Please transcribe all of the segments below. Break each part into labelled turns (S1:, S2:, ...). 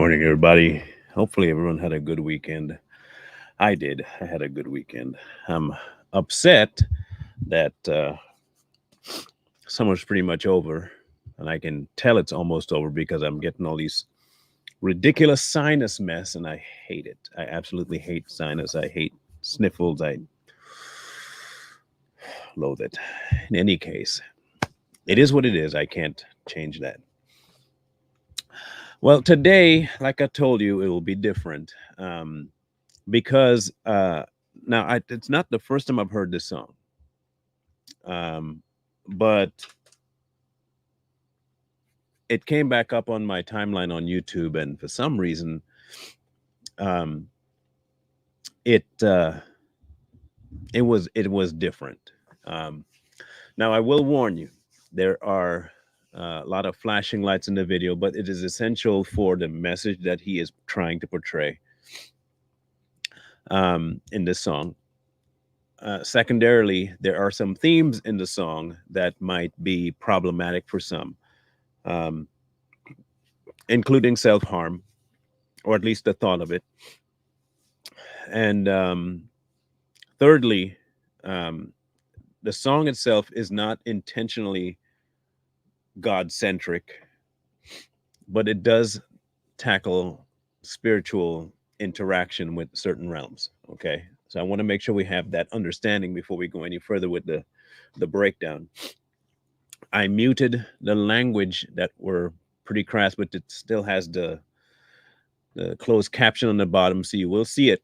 S1: morning, everybody. Hopefully, everyone had a good weekend. I did. I had a good weekend. I'm upset that summer's pretty much over, and I can tell it's almost over because I'm getting all these ridiculous sinus mess, and I hate it. I absolutely hate sinus. I hate sniffles. I loathe it. In any case, it is what it is. I can't change that. Well, today, like I told you, it will be different. Because it's not the first time I've heard this song, um, but it came back up on my timeline on YouTube, and for some reason, um, it it was different. Um, Now, I will warn you, there are a lot of flashing lights in the video, but it is essential for the message that he is trying to portray in this song. Secondarily, there are some themes in the song that might be problematic for some, um, including self harm, or at least the thought of it. And thirdly, um, the song itself is not intentionally God centric, but it does tackle spiritual interaction with certain realms. Okay. So I want to make sure we have that understanding before we go any further with the breakdown. I muted the language that were pretty crass, but it still has the closed caption on the bottom, so you will see it.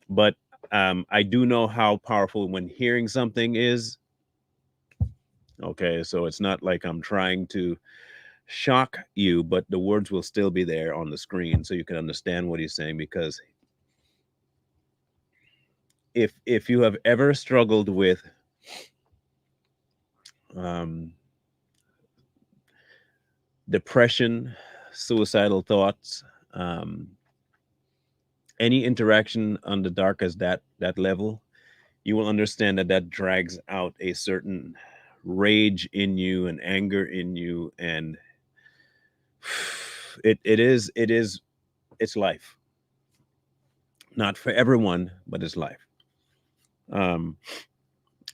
S1: But I do know how powerful when hearing something is. Okay, so it's not like I'm trying to shock you, but the words will still be there on the screen so you can understand what he's saying. Because if you have ever struggled with um, depression, suicidal thoughts, um, any interaction on the dark as that level, you will understand that that drags out a certain rage in you and anger in you, and it is it's life. Not for everyone, but it's life. Um,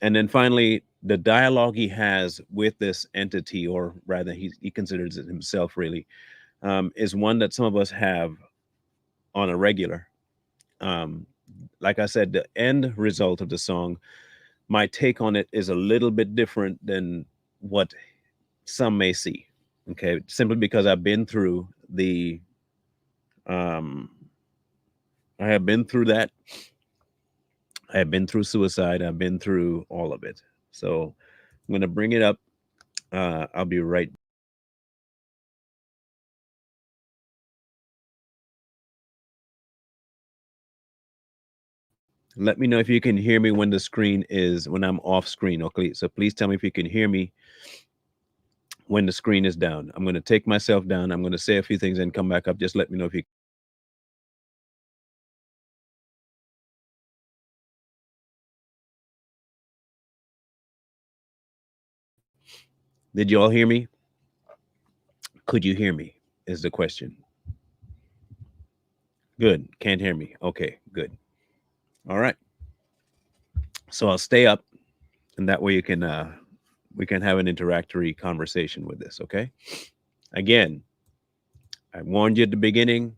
S1: and then finally, the dialogue he has with this entity, or rather, he considers it himself, really, is one that some of us have on a regular. Um, like I said, the end result of the song, my take on it is a little bit different than what some may see. Okay, simply because um, I have been through that. I have been through suicide. I've been through all of it. So I'm gonna bring it up. I'll be right. Let me know if you can hear me when I'm off screen. Okay, so please tell me if you can hear me when the screen is down. I'm going to take myself down. I'm going to say a few things and come back up. Just let me know if you. Did you all hear me? Could you hear me? Is the question. Good. Can't hear me. Okay, good. All right. So I'll stay up, and that way we can have an interactory conversation with this. Okay. Again, I warned you at the beginning.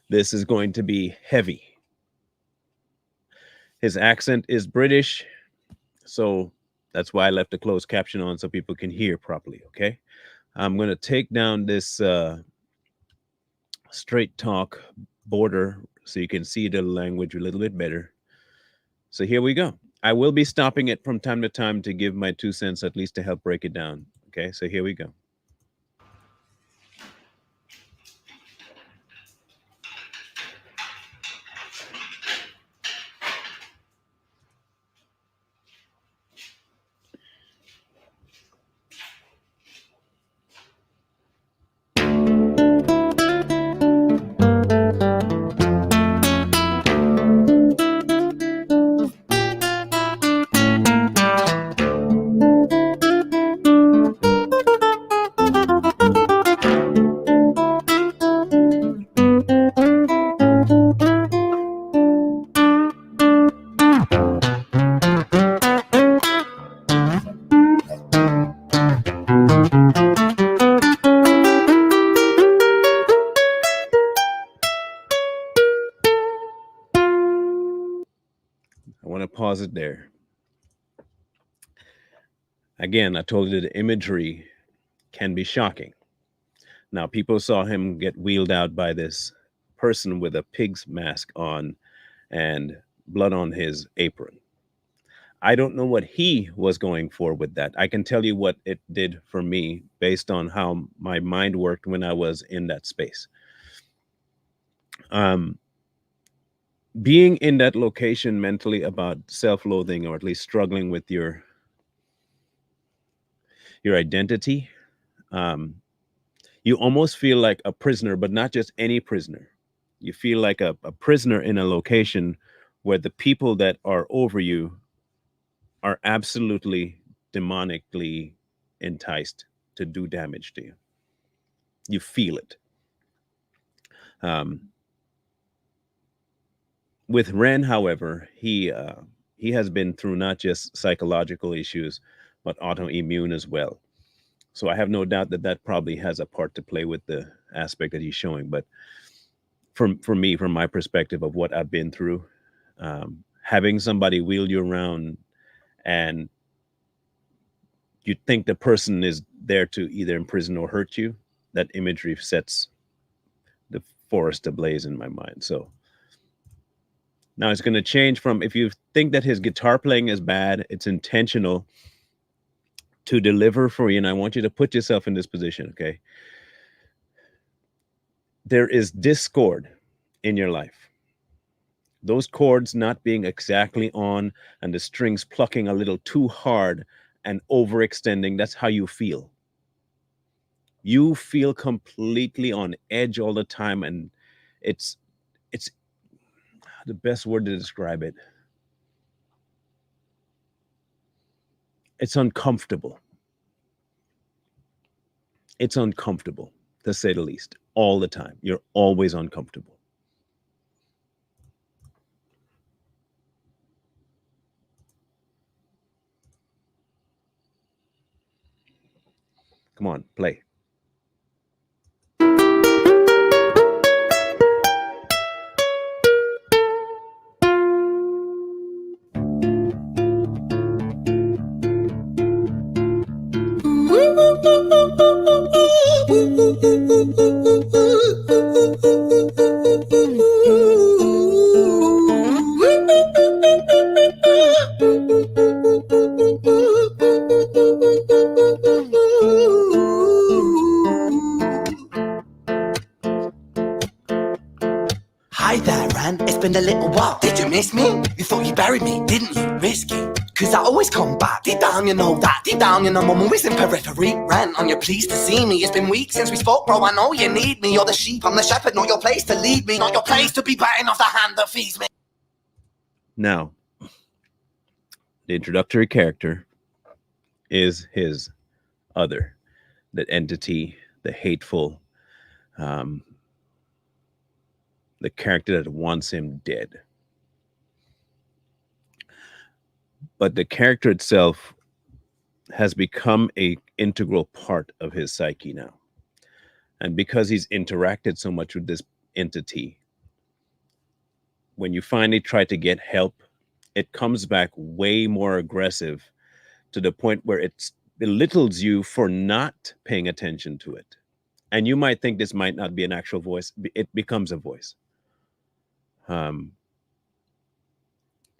S1: This is going to be heavy. His accent is British, so that's why I left the closed caption on so people can hear properly. Okay. I'm going to take down this straight talk border so you can see the language a little bit better. So here we go. I will be stopping it from time to time to give my 2 cents, at least to help break it down. Okay, so here we go. to pause it there. Again, I told you the imagery can be shocking. Now, people saw him get wheeled out by this person with a pig's mask on and blood on his apron. I don't know what he was going for with that. I can tell you what it did for me based on how my mind worked when I was in that space. Being in that location mentally about self-loathing, or at least struggling with your identity, you almost feel like a prisoner, but not just any prisoner. You feel like a prisoner in a location where the people that are over you are absolutely demonically enticed to do damage to you. You feel it. With Ren, however, he has been through not just psychological issues, but autoimmune as well. So I have no doubt that that probably has a part to play with the aspect that he's showing. But for me, from my perspective of what I've been through, having somebody wheel you around and you think the person is there to either imprison or hurt you, that imagery sets the forest ablaze in my mind. So now it's going to change from, if you think that his guitar playing is bad, it's intentional to deliver for you. And I want you to put yourself in this position, okay? There is discord in your life. Those chords not being exactly on and the strings plucking a little too hard and overextending, that's how you feel. You feel completely on edge all the time, and it's the best word to describe it. It's uncomfortable. It's uncomfortable, to say the least, all the time. You're always uncomfortable. Come on, play.
S2: Hi there, Ran. It's been a little while. Did you miss me? You thought you buried me, didn't you? Risky. Cause I always come back. Deep down, you know that. Deep down, you know I'm always in periphery. Ran, are you pleased to see me? It's been weeks since we spoke, bro. I know you need me. You're the sheep, I'm the shepherd. Not your place to lead me. Not your place to be biting off the hand that feeds me.
S1: Now, the introductory character is his other, the entity, the hateful, the character that wants him dead. But the character itself has become a integral part of his psyche now. And because he's interacted so much with this entity, when you finally try to get help, it comes back way more aggressive, to the point where it belittles you for not paying attention to it. And you might think this might not be an actual voice. It becomes a voice.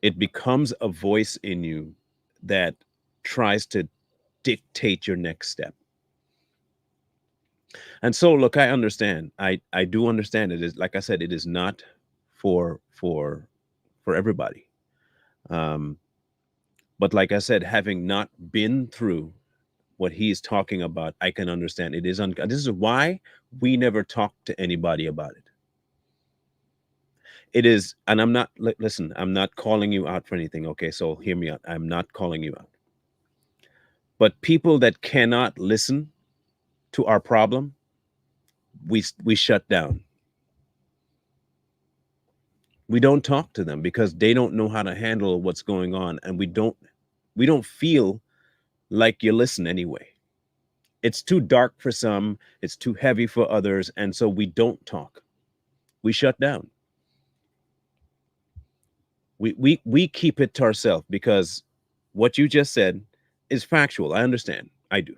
S1: It becomes a voice in you that tries to dictate your next step. And so, look, I understand. I do understand. It is, like I said, it is not for everybody. But like I said, having not been through what he's talking about, I can understand. It is this is why we never talk to anybody about it. It is, and I'm not, listen, I'm not calling you out for anything, okay? So hear me out. I'm not calling you out. But people that cannot listen to our problem, we shut down. We don't talk to them because they don't know how to handle what's going on, and we don't feel like you listen anyway. It's too dark for some, it's too heavy for others, and so we don't talk. We shut down. We keep it to ourselves because what you just said is factual. I understand. I do.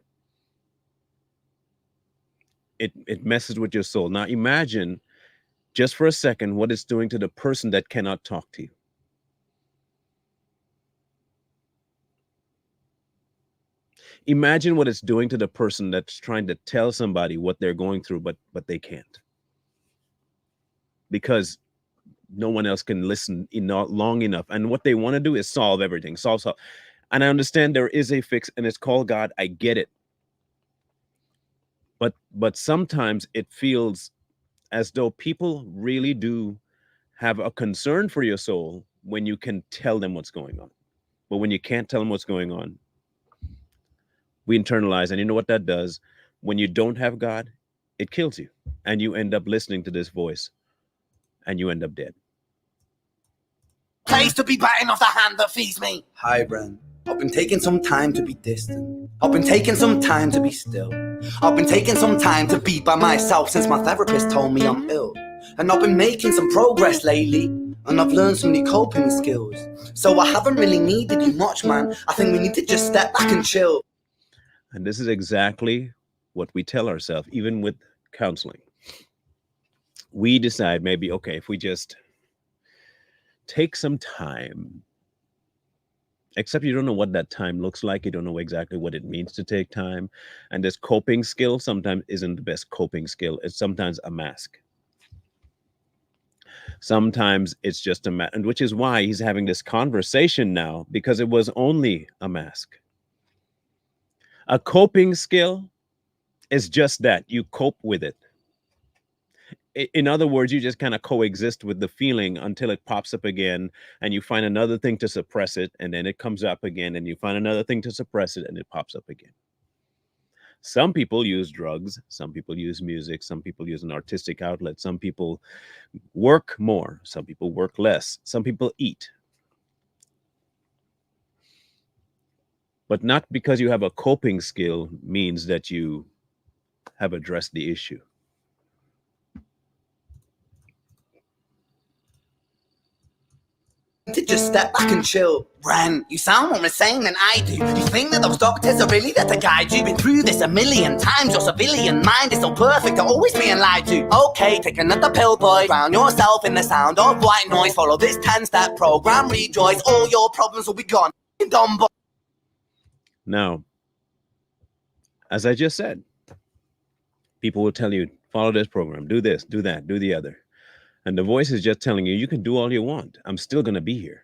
S1: It messes with your soul. Now imagine just for a second what it's doing to the person that cannot talk to you. Imagine what it's doing to the person that's trying to tell somebody what they're going through, but they can't because no one else can listen long enough. And what they want to do is solve everything, solve. And I understand there is a fix, and it's called God. I get it. But sometimes it feels as though people really do have a concern for your soul when you can tell them what's going on. But when you can't tell them what's going on, we internalize. And you know what that does? When you don't have God, it kills you. And you end up listening to this voice and you end up dead.
S2: Place to be biting off the hand that feeds me. Hi, Bren. I've been taking some time to be distant. I've been taking some time to be still. I've been taking some time to be by myself since my therapist told me I'm ill. And I've been making some progress lately, and I've learned some new coping skills. So I haven't really needed you much, man. I think we need to just step back and chill.
S1: And this is exactly what we tell ourselves, even with counseling. We decide maybe, okay, if we just take some time, except you don't know what that time looks like. You don't know exactly what it means to take time. And this coping skill sometimes isn't the best coping skill. It's sometimes a mask. Sometimes it's just a mask, and which is why he's having this conversation now, because it was only a mask. A coping skill is just that. You cope with it. In other words, you just kind of coexist with the feeling until it pops up again, and you find another thing to suppress it, and then it comes up again, and you find another thing to suppress it, and it pops up again. Some people use drugs, some people use music, some people use an artistic outlet, some people work more, some people work less, some people eat. But not because you have a coping skill means that you have addressed the issue.
S2: To just step back and chill. Bren, you sound more insane than I do. You think that those doctors are really there to guide you? Been through this a million times. Your civilian mind is so perfect, you're always being lied to. Okay, take another pill, boy. Drown yourself in the sound of white noise. Follow this 10-step program, rejoice. All your problems will be gone. Dumb boy.
S1: Now, as I just said, people will tell you, follow this program, do this, do that, do the other. And the voice is just telling you, you can do all you want. I'm still going to be here.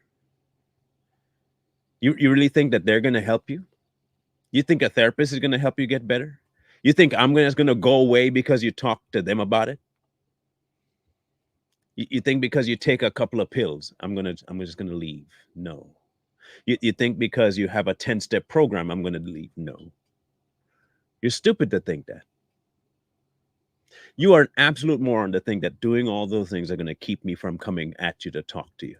S1: You really think that they're going to help you? You think a therapist is going to help you get better? You think I'm just going to go away because you talk to them about it? You think because you take a couple of pills, I'm just going to leave? No. You think because you have a 10-step program, I'm going to leave? No. You're stupid to think that. You are an absolute moron to think that doing all those things are going to keep me from coming at you to talk to you.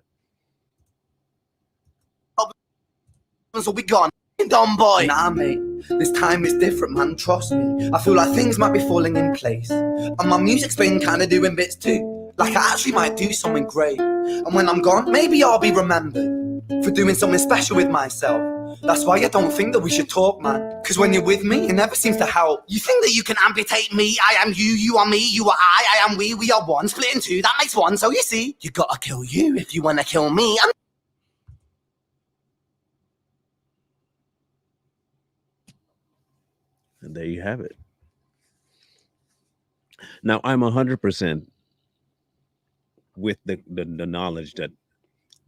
S2: Will be gone. Dumb boy. Nah, mate. This time is different, man. Trust me. I feel like things might be falling in place. And my music's been kind of doing bits too. Like I actually might do something great. And when I'm gone, maybe I'll be remembered for doing something special with myself. That's why I don't think that we should talk, man. Because when you're with me, it never seems to help. You think that you can amputate me? I am you, you are me, you are I am we are one. Split in two, that makes one. So you see, you gotta kill you if you wanna kill me.
S1: And there you have it. Now, I'm 100% with the knowledge that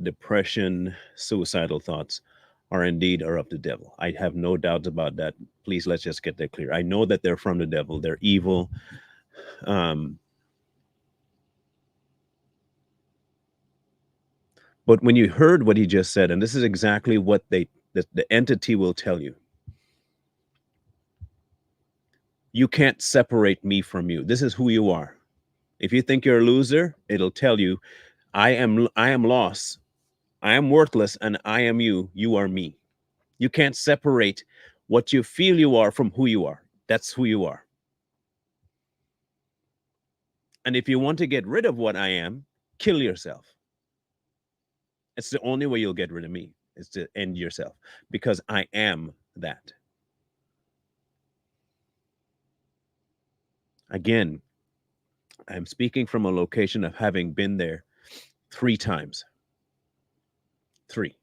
S1: depression, suicidal thoughts are of the devil. I have no doubts about that. Please, let's just get that clear. I know that they're from the devil. They're evil. But when you heard what he just said, and this is exactly what the entity will tell you. You can't separate me from you. This is who you are. If you think you're a loser, it'll tell you, I am lost. I am worthless, and I am you. You are me. You can't separate what you feel you are from who you are. That's who you are. And if you want to get rid of what I am, kill yourself. It's the only way you'll get rid of me, is to end yourself, because I am that. Again, I'm speaking from a location of having been there 3 times. 3.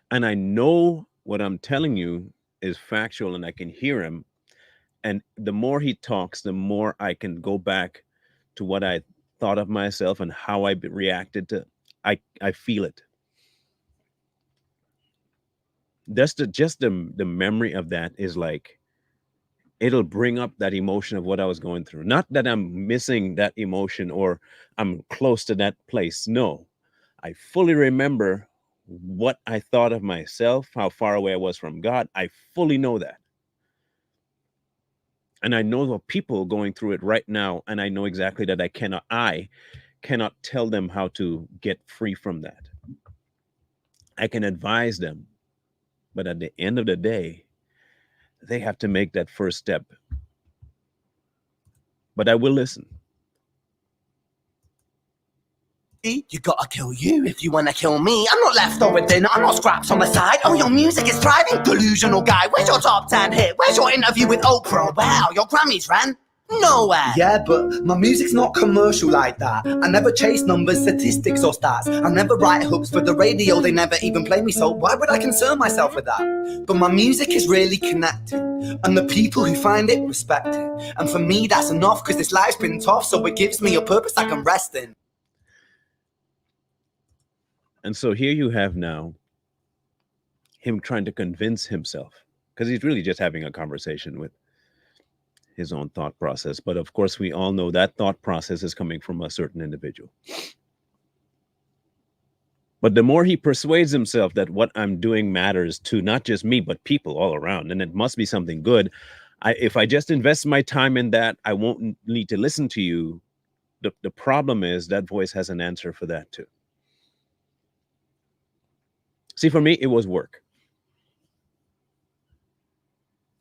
S1: And I know what I'm telling you is factual, and I can hear him. And the more he talks, the more I can go back to what I thought of myself and how I reacted to. I feel it. Just the memory of that is like, it'll bring up that emotion of what I was going through. Not that I'm missing that emotion or I'm close to that place. No, I fully remember what I thought of myself, how far away I was from God. I fully know that. And I know the people going through it right now. And I know exactly that I cannot tell them how to get free from that. I can advise them. But at the end of the day, they have to make that first step. But I will listen.
S2: You gotta kill you if you wanna kill me. I'm not leftover dinner, I'm not scraps on the side. Oh, your music is thriving, delusional guy. Where's your top 10 hit? Where's your interview with Oprah? Wow, your Grammys ran nowhere.
S3: Yeah, but my music's not commercial like that. I never chase numbers, statistics, or stats. I never write hooks for the radio, they never even play me, so why would I concern myself with that? But my music is really connected, and the people who find it respect it. And for me, that's enough, cause this life's been tough, so it gives me a purpose I can rest in.
S1: And so here you have now him trying to convince himself, because he's really just having a conversation with his own thought process. But of course, we all know that thought process is coming from a certain individual. But the more he persuades himself that what I'm doing matters to not just me, but people all around, and it must be something good. If I just invest my time in that, I won't need to listen to you. The problem is that voice has an answer for that too. See, for me, it was work.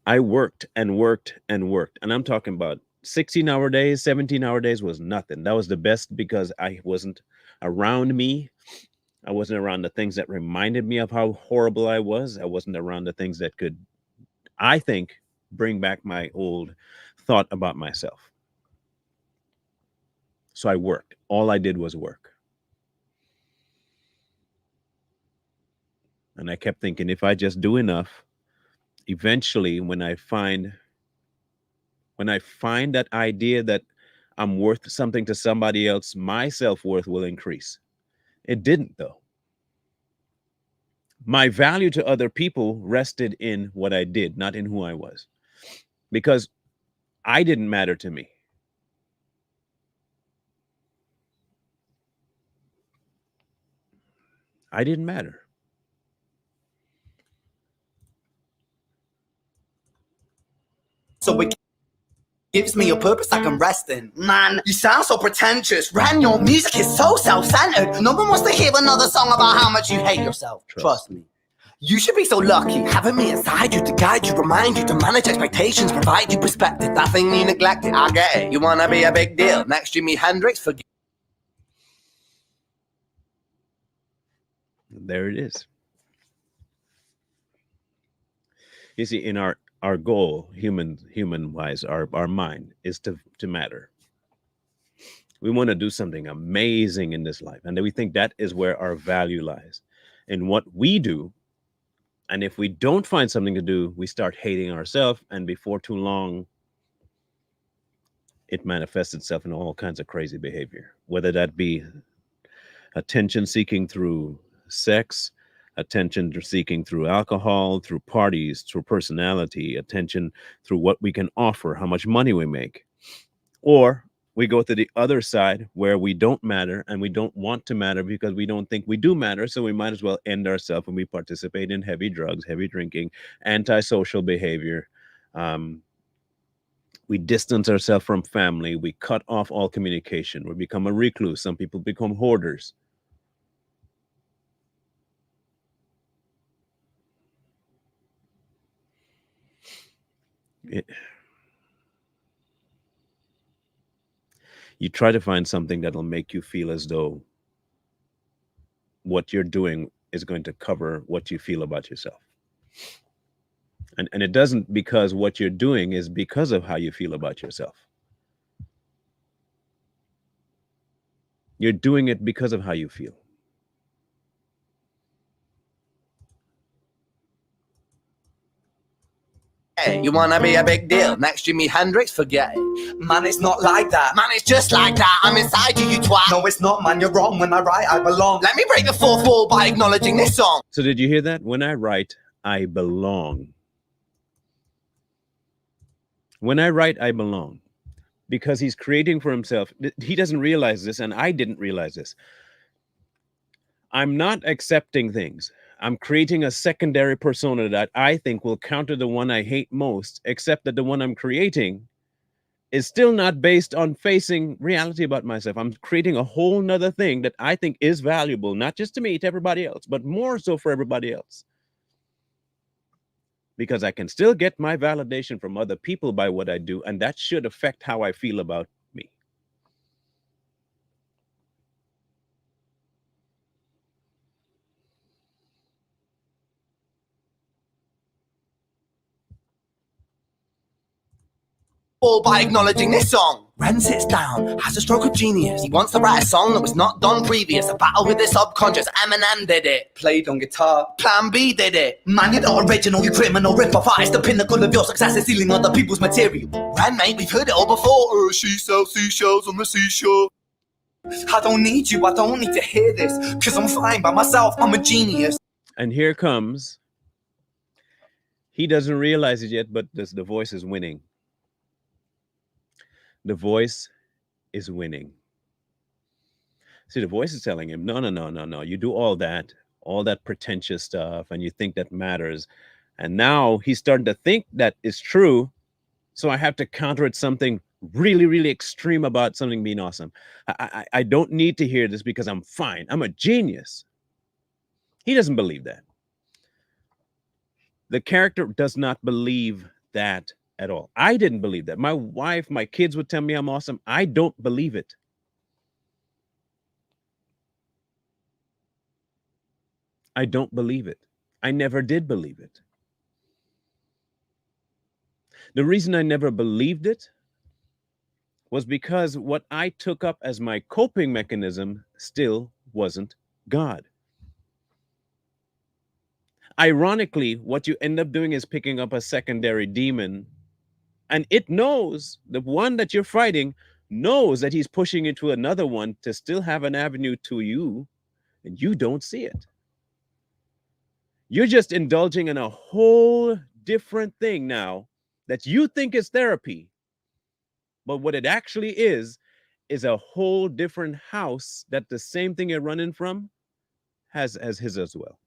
S1: I worked and worked and worked. And I'm talking about 16-hour days, 17-hour days was nothing. That was the best because I wasn't around me. I wasn't around the things that reminded me of how horrible I was. I wasn't around the things that could, I think, bring back my old thought about myself. So I worked. All I did was work. And I kept thinking, if I just do enough, eventually when I find that idea that I'm worth something to somebody else, my self-worth will increase. It didn't, though. My value to other people rested in what I did, not in who I was, because I didn't matter to me. I didn't matter.
S3: So it gives me a purpose I can rest in.
S2: Man, you sound so pretentious. Ran, your music is so self-centered. No one wants to hear another song about how much you hate yourself. Trust me. You should be so lucky having me inside you to guide you, remind you to manage expectations, provide you perspective. That thing you neglected, I get it. You wanna be a big deal. Next Jimi Hendrix, forget.
S1: There it is. You see, in our goal, human wise, our mind is to matter. We want to do something amazing in this life, and we think that is where our value lies in what we do. And if we don't find something to do, we start hating ourselves, and before too long, it manifests itself in all kinds of crazy behavior, whether that be attention seeking through sex, attention seeking through alcohol, through parties, through personality, attention through what we can offer, how much money we make. Or we go to the other side where we don't matter and we don't want to matter because we don't think we do matter. So we might as well end ourselves when we participate in heavy drugs, heavy drinking, antisocial behavior. We distance ourselves from family. We cut off all communication. We become a recluse. Some people become hoarders. You try to find something that'll make you feel as though what you're doing is going to cover what you feel about yourself. And it doesn't, because what you're doing is because of how you feel about yourself. You're doing it because of how you feel.
S2: Hey, you wanna be a big deal? Next Jimi Hendrix, forget it.
S3: Man, it's not like that.
S2: Man, it's just like that. I'm inside you, you twat.
S3: No, it's not, man. You're wrong. When I write, I belong.
S2: Let me break the fourth wall by acknowledging this song.
S1: So did you hear that? When I write, I belong. When I write, I belong. Because he's creating for himself. He doesn't realize this, and I didn't realize this. I'm not accepting things. I'm creating a secondary persona that I think will counter the one I hate most, except that the one I'm creating is still not based on facing reality about myself. I'm creating a whole nother thing that I think is valuable, not just to me, to everybody else, but more so for everybody else. Because I can still get my validation from other people by what I do, and that should affect how I feel about me.
S2: All by acknowledging this song. Ren sits down, has a stroke of genius. He wants to write a song that was not done previous. A battle with the subconscious. Eminem did it.
S3: Played on guitar.
S2: Plan B did it.
S3: Man, you're not original, you criminal rip-off artist. The pinnacle of your success is stealing other people's material.
S2: Ren, mate, we've heard it all before. She sells seashells on the seashore.
S3: I don't need you, I don't need to hear this. Cause I'm fine by myself, I'm a genius.
S1: And here comes, he doesn't realize it yet, but the voice is winning. The voice is winning. See, the voice is telling him, no. You do all that pretentious stuff, and you think that matters. And now he's starting to think that is true. So I have to counter it something really, really extreme about something being awesome. I don't need to hear this because I'm fine. I'm a genius. He doesn't believe that. The character does not believe that at all. I didn't believe that. My wife, my kids would tell me I'm awesome. I don't believe it. I don't believe it. I never did believe it. The reason I never believed it was because what I took up as my coping mechanism still wasn't God. Ironically, what you end up doing is picking up a secondary demon, and it knows, the one that you're fighting knows that he's pushing you to another one to still have an avenue to you, and you don't see it. You're just indulging in a whole different thing now that you think is therapy, but what it actually is a whole different house that the same thing you're running from has as his as well.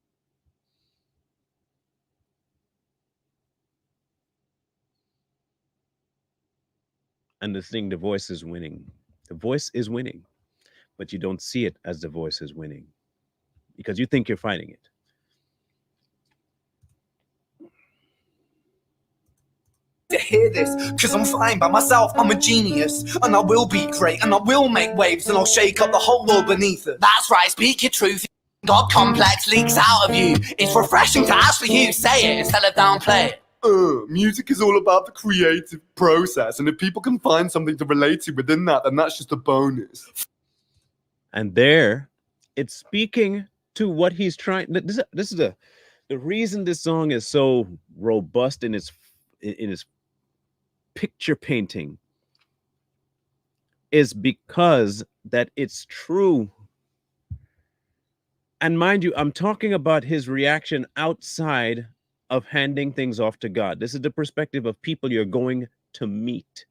S1: And the thing, the voice is winning. The voice is winning, but you don't see it as the voice is winning because you think you're fighting it.
S3: To hear this, cause I'm fine by myself, I'm a genius. And I will be great, and I will make waves, and I'll shake up the whole world beneath us.
S2: That's right, speak your truth. God complex leaks out of you. It's refreshing to ask for you. Say it instead of downplay it.
S4: Music is all about the creative process, and if people can find something to relate to within that, then that's just a bonus.
S1: And there, it's speaking to what he's trying. This is the reason this song is so robust in its picture painting is because that it's true. And mind you, I'm talking about his reaction outside of handing things off to God. This is the perspective of people you're going to meet.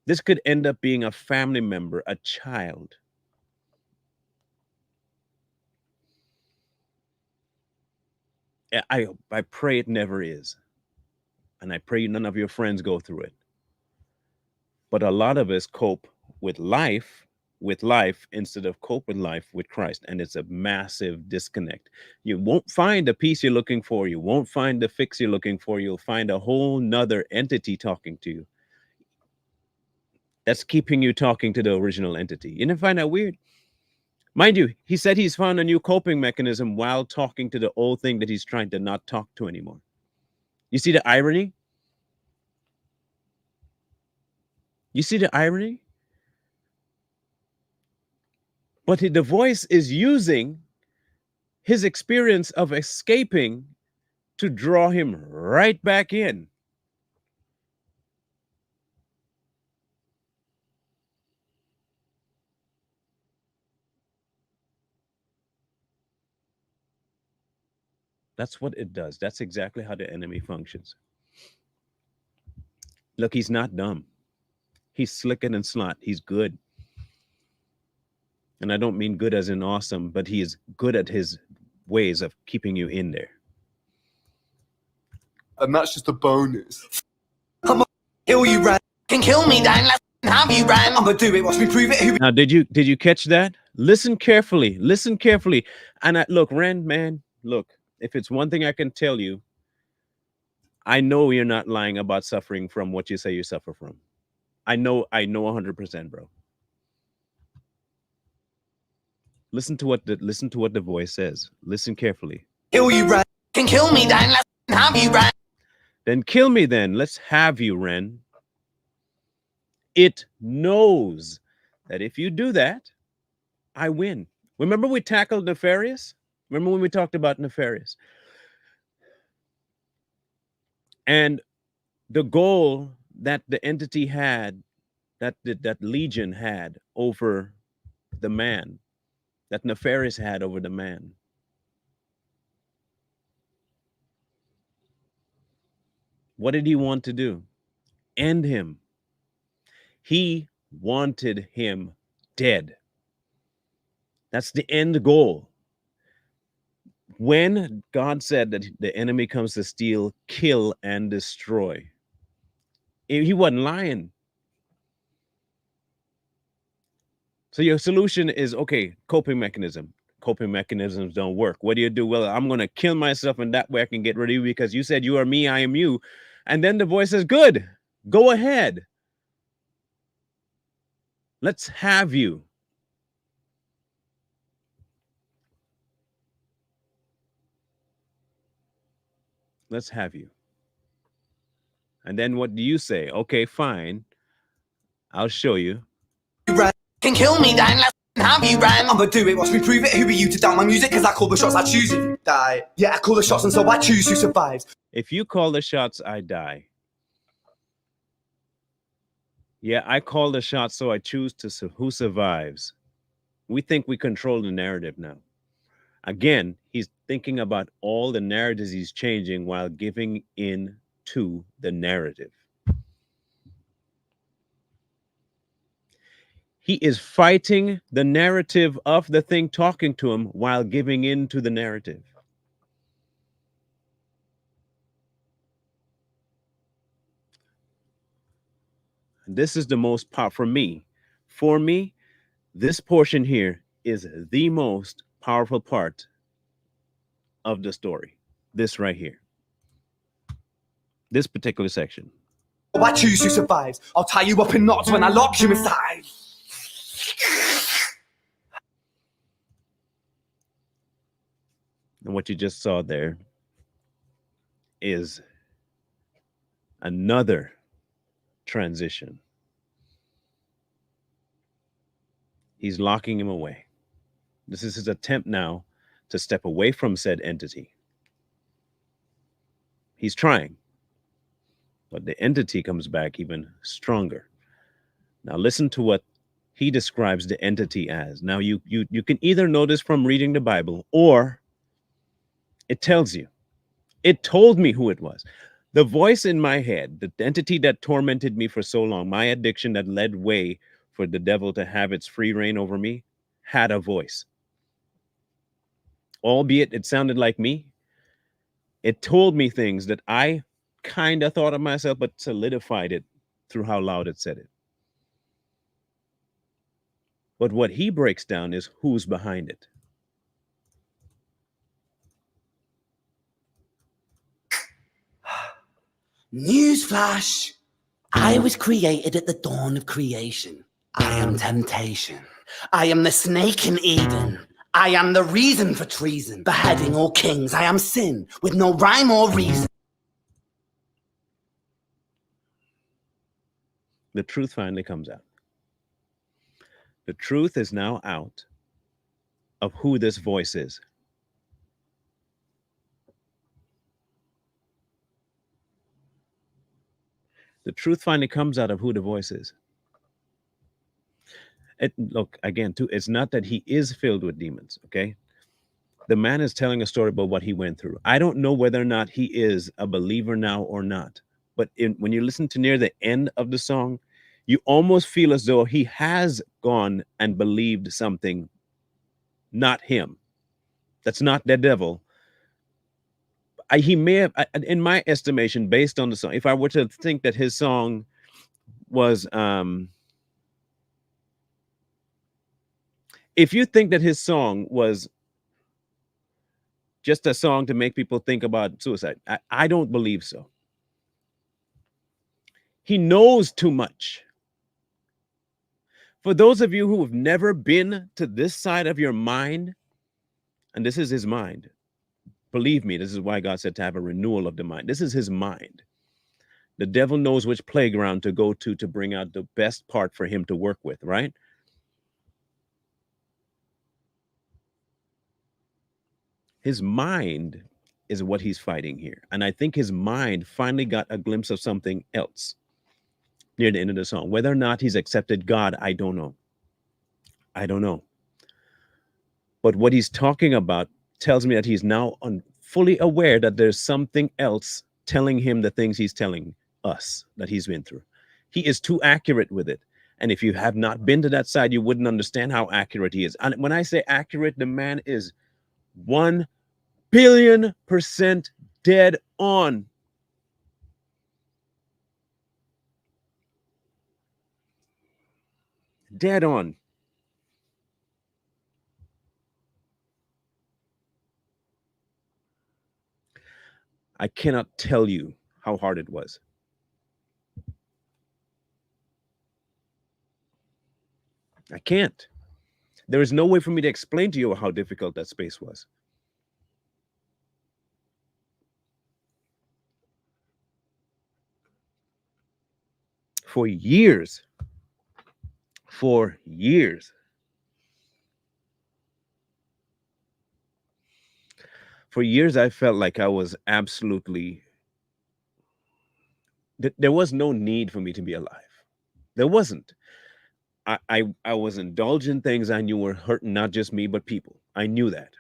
S1: This could end up being a family member, a child. I pray it never is. And I pray none of your friends go through it. But a lot of us cope with life instead of cope with life with Christ. And it's a massive disconnect. You won't find the peace you're looking for. You won't find the fix you're looking for. You'll find a whole nother entity talking to you. that's keeping you talking to the original entity. You didn't find that weird? Mind you, he said he's found a new coping mechanism while talking to the old thing that he's trying to not talk to anymore. You see the irony? You see the irony? But the voice is using his experience of escaping to draw him right back in. That's what it does. That's exactly how the enemy functions. Look, he's not dumb. He's slicker than slot. He's good. And I don't mean good as in awesome, but he is good at his ways of keeping you in there.
S4: And that's just a bonus.
S2: Kill you, Ran. Can kill me, Dan. Let's have you, Ran. I'ma do it. Watch me prove it. Who
S1: Now, did you catch that? Listen carefully. Listen carefully. And look, Ren, man, look, if it's one thing I can tell you, I know you're not lying about suffering from what you say you suffer from. I know 100%, bro. Listen to what the voice says. Listen carefully.
S2: kill you, Ran. Can kill me, Dan. Let's have you, Ran.
S1: Then kill me then. Let's have you, Ren. It knows that if you do that, I win. Remember we tackled Nefarious? Remember when we talked about Nefarious? And the goal that the entity had, that Legion had over the man, that Nefarious had over the man. What did he want to do? End him. He wanted him dead. That's the end goal. When God said that the enemy comes to steal, kill, and destroy, he wasn't lying. So your solution is, okay, coping mechanism. Coping mechanisms don't work. What do you do? Well, I'm going to kill myself, and that way I can get rid of you because you said you are me, I am you. And then the voice says, good, go ahead. Let's have you. Let's have you. And then what do you say? Okay, fine. I'll show you.
S2: Ran. Can kill me, Dan. Let's have you, Ran. I'ma do it. Watch me prove it. Who are you to doubt my music? Cause I call the shots, I choose if you die. Yeah, I call the shots, and so I choose who survives.
S1: If you call the shots, I die. Yeah, I call the shots, so I choose to who survives. We think we control the narrative now. Again, he's thinking about all the narratives he's changing while giving in to the narrative. He is fighting the narrative of the thing talking to him while giving in to the narrative. This is the most powerful for me. For me, this portion here is the most powerful part of the story. This right here. This particular section.
S2: So I choose who survives. I'll tie you up in knots when I lock you inside.
S1: And what you just saw there is another transition. He's locking him away. This is his attempt now to step away from said entity. He's trying, but the entity comes back even stronger. Now listen to what he describes the entity as. Now you can either know this from reading the Bible, or it tells you. It told me who it was. The voice in my head, the entity that tormented me for so long, my addiction that led way for the devil to have its free reign over me, had a voice. Albeit it sounded like me, it told me things that I kind of thought of myself, but solidified it through how loud it said it. But what he breaks down is who's behind it.
S2: Newsflash. I was created at the dawn of creation. I am temptation. I am the snake in Eden. I am the reason for treason, beheading all kings. I am sin with no rhyme or reason.
S1: The truth finally comes out. The truth is now out of who this voice is. The truth finally comes out of who the voice is. Look, again, too, it's not that he is filled with demons, okay? The man is telling a story about what he went through. I don't know whether or not he is a believer now or not, but when you listen to near the end of the song, you almost feel as though he has gone and believed something, not him. That's not the devil. He may have, in my estimation, based on the song, if I were to think that his song was, if you think that his song was just a song to make people think about suicide, I don't believe so. He knows too much. For those of you who have never been to this side of your mind, and this is his mind, believe me, this is why God said to have a renewal of the mind. This is his mind. The devil knows which playground to go to bring out the best part for him to work with, right? His mind is what he's fighting here. And I think his mind finally got a glimpse of something else near the end of the song. Whether or not he's accepted God, I don't know. I don't know. But what he's talking about tells me that he's now fully aware that there's something else telling him the things he's telling us that he's been through. He is too accurate with it. And if you have not been to that side, you wouldn't understand how accurate he is. And when I say accurate, the man is 1,000,000,000% dead on. Dead on. I cannot tell you how hard it was. I can't. There is no way for me to explain to you how difficult that space was. For years, I felt like I was absolutely, there was no need for me to be alive. There wasn't. I was indulging things I knew were hurting not just me, but people. I knew that.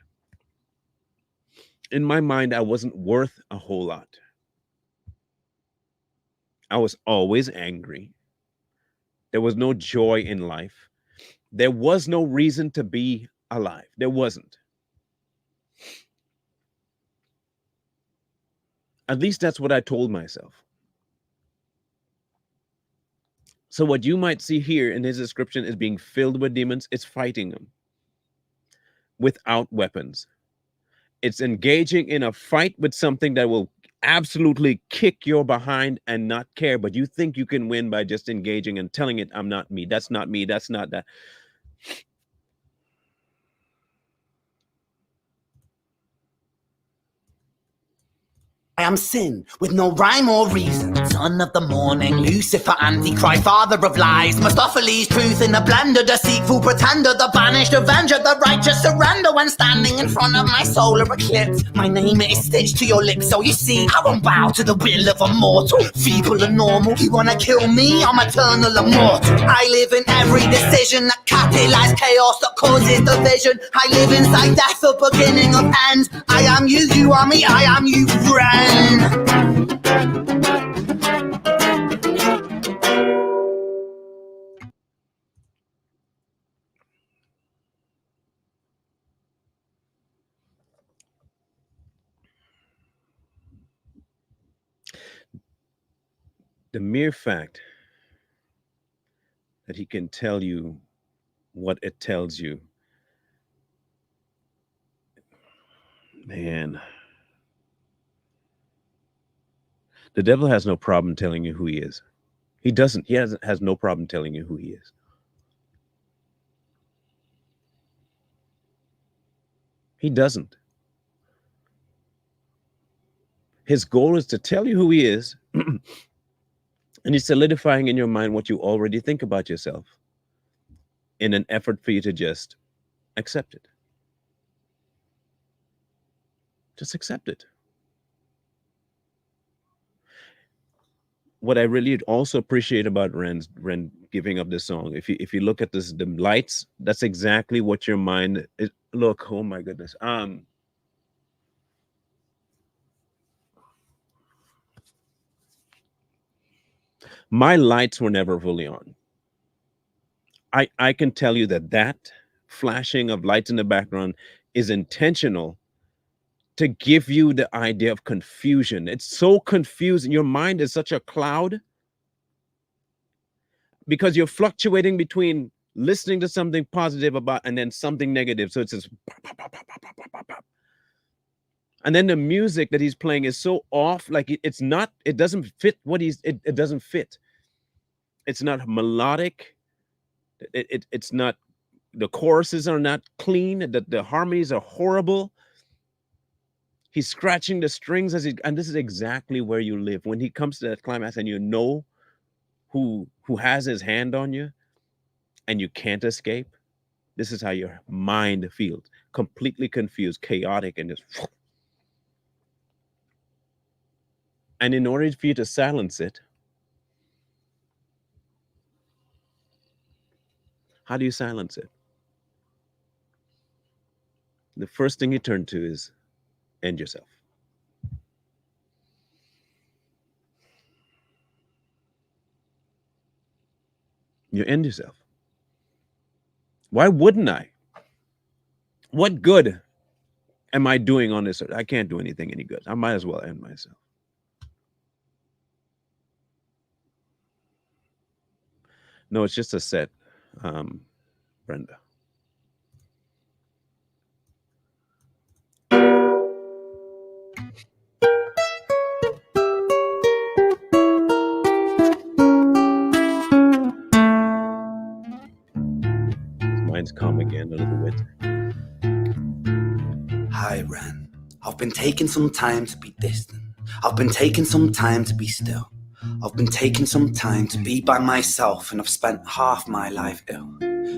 S1: In my mind, I wasn't worth a whole lot. I was always angry. There was no joy in life. There was no reason to be alive. There wasn't. At least that's what I told myself. So what you might see here in his description is being filled with demons. It's fighting them without weapons. It's engaging in a fight with something that will absolutely kick your behind and not care. But you think you can win by just engaging and telling it, I'm not me. That's not me. That's not that.
S2: I am sin, with no rhyme or reason. Son of the morning, Lucifer, Antichrist, father of lies. Mephistopheles, truth in a blender, deceitful pretender, the banished avenger, the righteous surrender. When standing in front of my solar eclipse, my name is stitched to your lips. So you see, I won't bow to the will of a mortal. Feeble and normal, you wanna kill me? I'm eternal immortal. I live in every decision that catalyzes chaos, that causes division. I live inside death, the beginning of ends. I am you, you are me, I am you, friend.
S1: The mere fact that he can tell you what it tells you, man, the devil has no problem telling you who he is. He doesn't. He has no problem telling you who he is. He doesn't. His goal is to tell you who he is, and he's solidifying in your mind what you already think about yourself in an effort for you to just accept it. Just accept it. What I really also appreciate about Ren giving up this song, if you look at this, the lights, that's exactly what your mind is. Look, oh my goodness. My lights were never fully on. I can tell you that flashing of lights in the background is intentional to give you the idea of confusion. It's so confusing. Your mind is such a cloud because you're fluctuating between listening to something positive about and then something negative. So it's just pop, pop, pop, pop, pop, pop, pop, pop. And then the music that he's playing is so off, like it's not, it doesn't fit what it doesn't fit. It's not melodic. It's not, the choruses are not clean, the harmonies are horrible. He's scratching the strings and this is exactly where you live. When he comes to that climax and you know who has his hand on you and you can't escape, this is how your mind feels. Completely confused, chaotic, and just. And in order for you to silence it, how do you silence it? The first thing you turn to is end yourself. You end yourself. Why wouldn't I? What good am I doing on this earth? I can't do anything any good. I might as well end myself. No, it's just a set, Brenda. Mine's calm again a little bit.
S3: Hi, Ren. I've been taking some time to be distant. I've been taking some time to be still. I've been taking some time to be by myself, and I've spent half my life ill.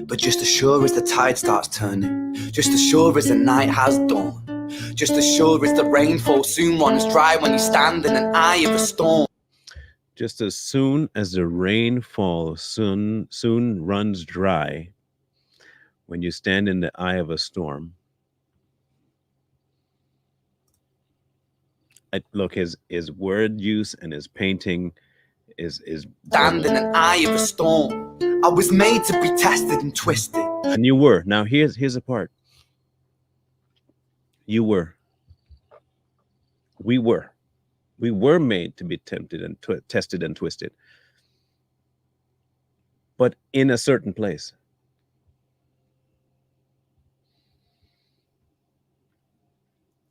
S3: But just as sure as the tide starts turning, just as sure as the night has dawned, just as sure as the rainfall soon runs dry when you stand in an eye of a storm.
S1: Just as soon as the rain falls, soon runs dry when you stand in the eye of a storm. Look, his word use and his painting is
S3: stand in an eye of a storm. I was made to be tested and twisted.
S1: And you were. Now here's the part. You were. We were. We were made to be tempted and tested and twisted. But in a certain place.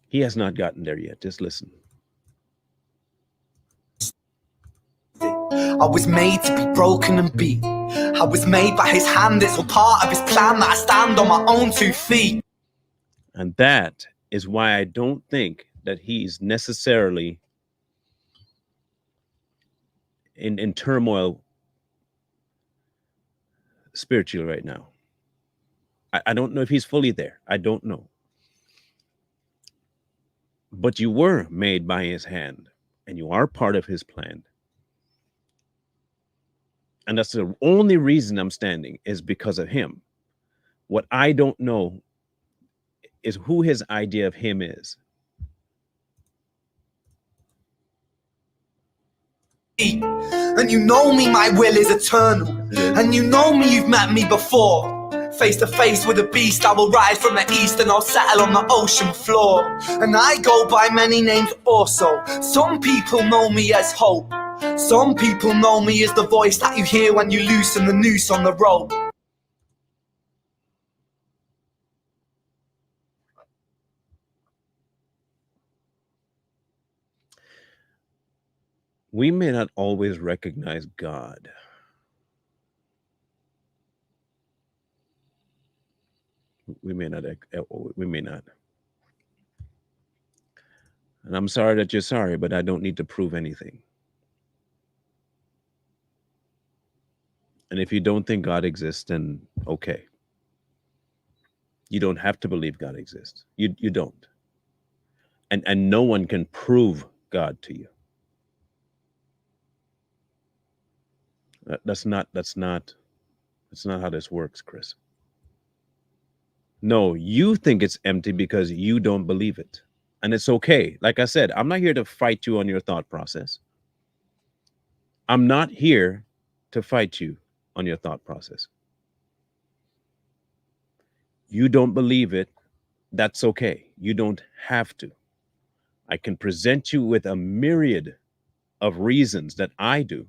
S1: He has not gotten there yet. Just listen.
S3: I was made to be broken and beat. I was made by his hand. It's all part of his plan that I stand on my own 2 feet.
S1: And that is why I don't think that he's necessarily in turmoil spiritually right now. I don't know if he's fully there. I don't know. But you were made by his hand, and you are part of his plan. And that's the only reason I'm standing, is because of him. What I don't know is who his idea of him is.
S3: And you know me, my will is eternal. And you know me, you've met me before. Face to face with a beast, I will rise from the east and I'll settle on the ocean floor. And I go by many names also. Some people know me as hope. Some people know me as the voice that you hear when you loosen the noose on the rope.
S1: We may not always recognize God. We may not. We may not. And I'm sorry that you're sorry, but I don't need to prove anything. And if you don't think God exists, then okay. You don't have to believe God exists. You don't. And no one can prove God to you. That's not how this works, Chris. No, you think it's empty because you don't believe it. And it's okay. Like I said, I'm not here to fight you on your thought process. I'm not here to fight you on your thought process. You don't believe it. That's okay. You don't have to. I can present you with a myriad of reasons that I do.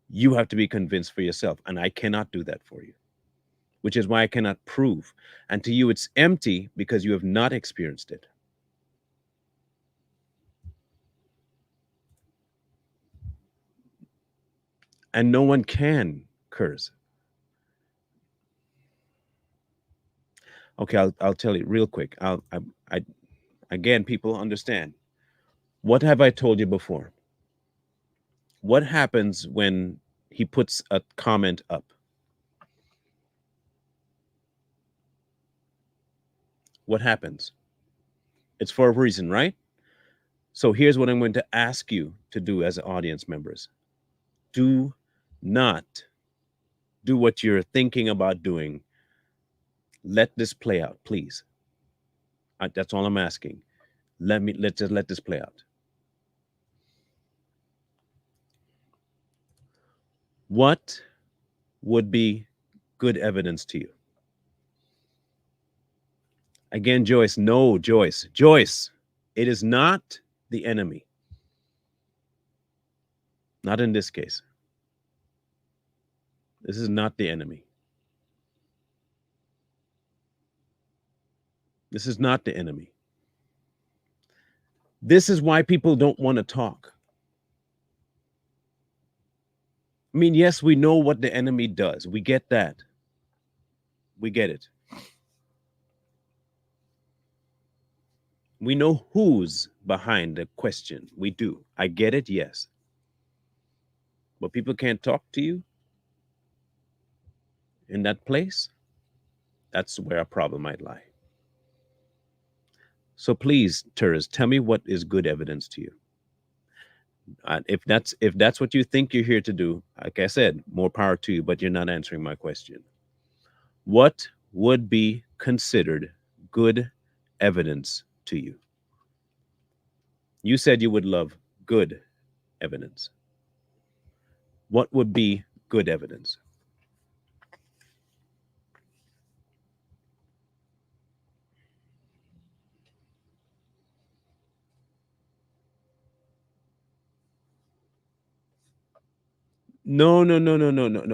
S1: You have to be convinced for yourself, and I cannot do that for you, which is why I cannot prove. And to you, it's empty because you have not experienced it. And no one can curse. Okay, I'll tell you real quick. Again, people understand. What have I told you before? What happens when he puts a comment up? What happens? It's for a reason, right? So here's what I'm going to ask you to do as audience members. Do not do what you're thinking about doing. Let this play out, please. That's all I'm asking. Let's just let this play out. What would be good evidence to you? Again, Joyce, no, Joyce, it is not the enemy. Not in this case. This is not the enemy. This is not the enemy. This is why people don't want to talk. I mean, yes, we know what the enemy does. We get that. We get it. We know who's behind the question. We do. I get it, yes. But people can't talk to you in that place. That's where a problem might lie. So please, Terez, tell me what is good evidence to you. If that's what you think you're here to do, like I said, more power to you, but you're not answering my question. What would be considered good evidence to you? You said you would love good evidence. What would be good evidence? No.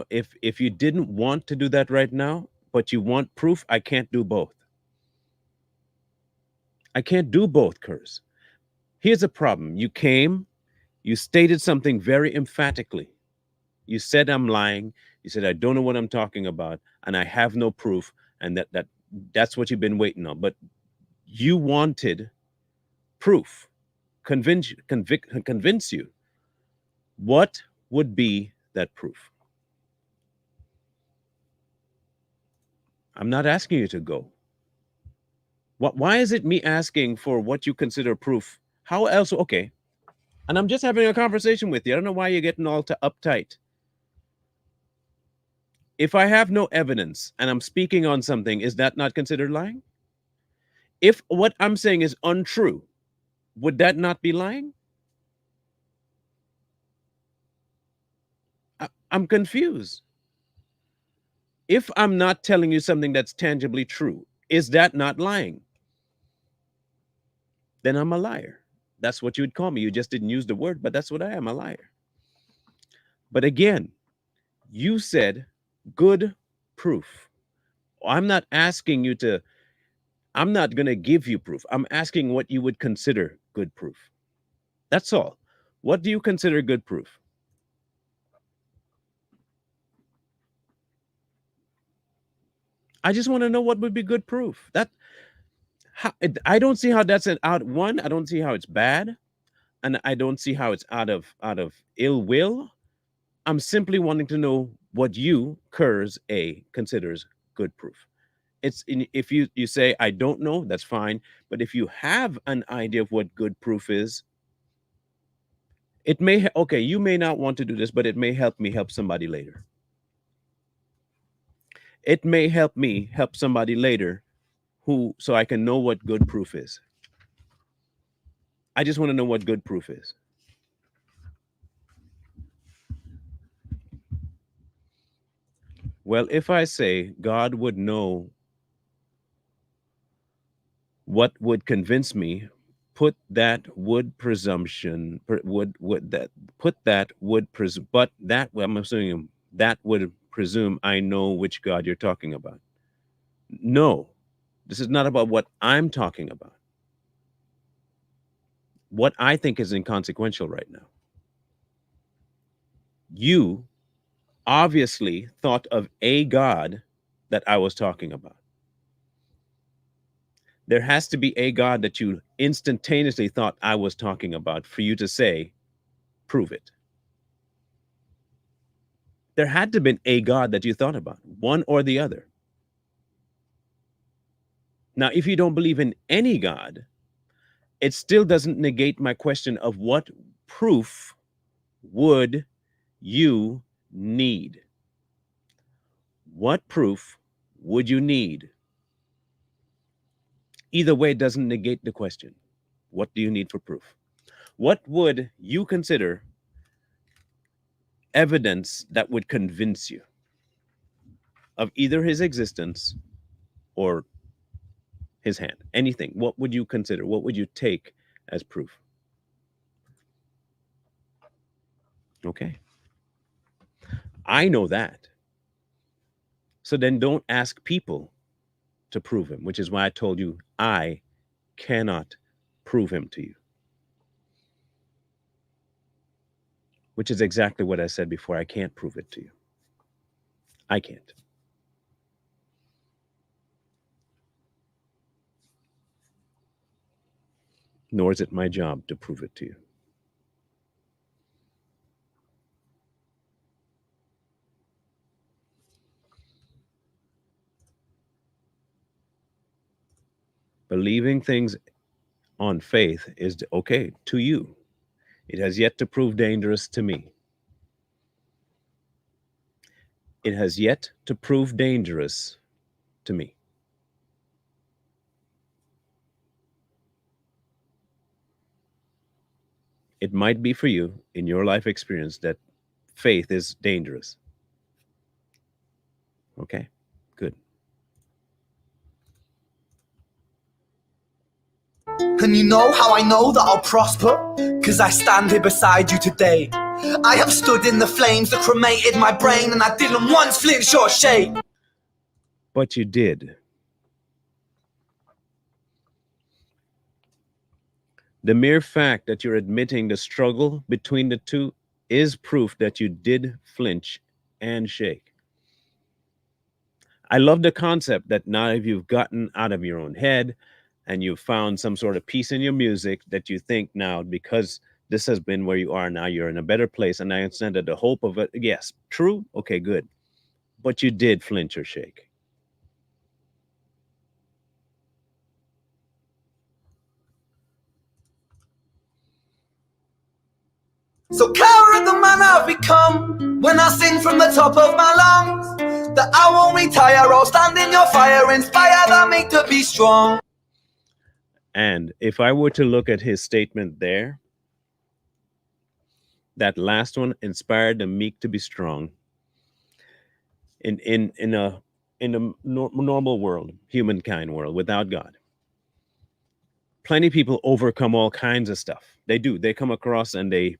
S1: If you didn't want to do that right now, but you want proof, I can't do both. I can't do both, Curse. Here's a problem. You came, you stated something very emphatically. You said I'm lying. You said I don't know what I'm talking about, and I have no proof, and that's what you've been waiting on. But you wanted proof, convince you. What would be that proof? I'm not asking you to go. Why is it me asking for what you consider proof? How else? Okay. And I'm just having a conversation with you. I don't know why you're getting all uptight. If I have no evidence and I'm speaking on something, is that not considered lying? If what I'm saying is untrue, would that not be lying? I'm confused. If I'm not telling you something that's tangibly true, is that not lying? Then I'm a liar. That's what you would call me. You just didn't use the word, but that's what I am, a liar. But again, you said good proof. I'm not asking you to, I'm not going to give you proof. I'm asking what you would consider good proof. That's all. What do you consider good proof? I just want to know what would be good proof. I don't see how that's out. One, I don't see how it's bad, and I don't see how it's out of ill will. I'm simply wanting to know what you, Kurz A, considers good proof. If you say I don't know, that's fine. But if you have an idea of what good proof is, it may okay. You may not want to do this, but it may help me help somebody later. It may help me help somebody later, so I can know what good proof is. I just want to know what good proof is. Well, if I say God would know what would convince me, put that would presumption would that put that would presume, but that I'm assuming that would presume I know which God you're talking about. No, this is not about what I'm talking about. What I think is inconsequential right now. You obviously thought of a God that I was talking about. There has to be a God that you instantaneously thought I was talking about for you to say, prove it. There had to have been a God that you thought about, one or the other. Now, if you don't believe in any God, it still doesn't negate my question of what proof would you need? What proof would you need? Either way, it doesn't negate the question. What do you need for proof? What would you consider evidence that would convince you of either his existence or his hand? Anything. What would you consider? What would you take as proof? Okay. I know that. So then don't ask people to prove him, which is why I told you I cannot prove him to you. Which is exactly what I said before. I can't prove it to you. I can't. Nor is it my job to prove it to you. Believing things on faith is okay to you. It has yet to prove dangerous to me. It has yet to prove dangerous to me. It might be for you in your life experience that faith is dangerous. Okay, good.
S3: And you know how I know that I'll prosper? 'Cause I stand here beside you today. I have stood in the flames that cremated my brain, and I didn't once flinch or shake.
S1: But you did. The mere fact that you're admitting the struggle between the two is proof that you did flinch and shake. I love the concept that now if you've gotten out of your own head and you've found some sort of peace in your music, that you think now, because this has been where you are now, you're in a better place. And I understand that the hope of it, yes, true, okay, good. But you did flinch or shake.
S3: So coward the man I've become when I sing from the top of my lungs, that I won't retire, I'll stand in your fire, inspire the meek to be strong.
S1: And if I were to look at his statement there, that last one, inspired the meek to be strong. In a normal world, humankind world, without God, plenty of people overcome all kinds of stuff. They do. They come across and they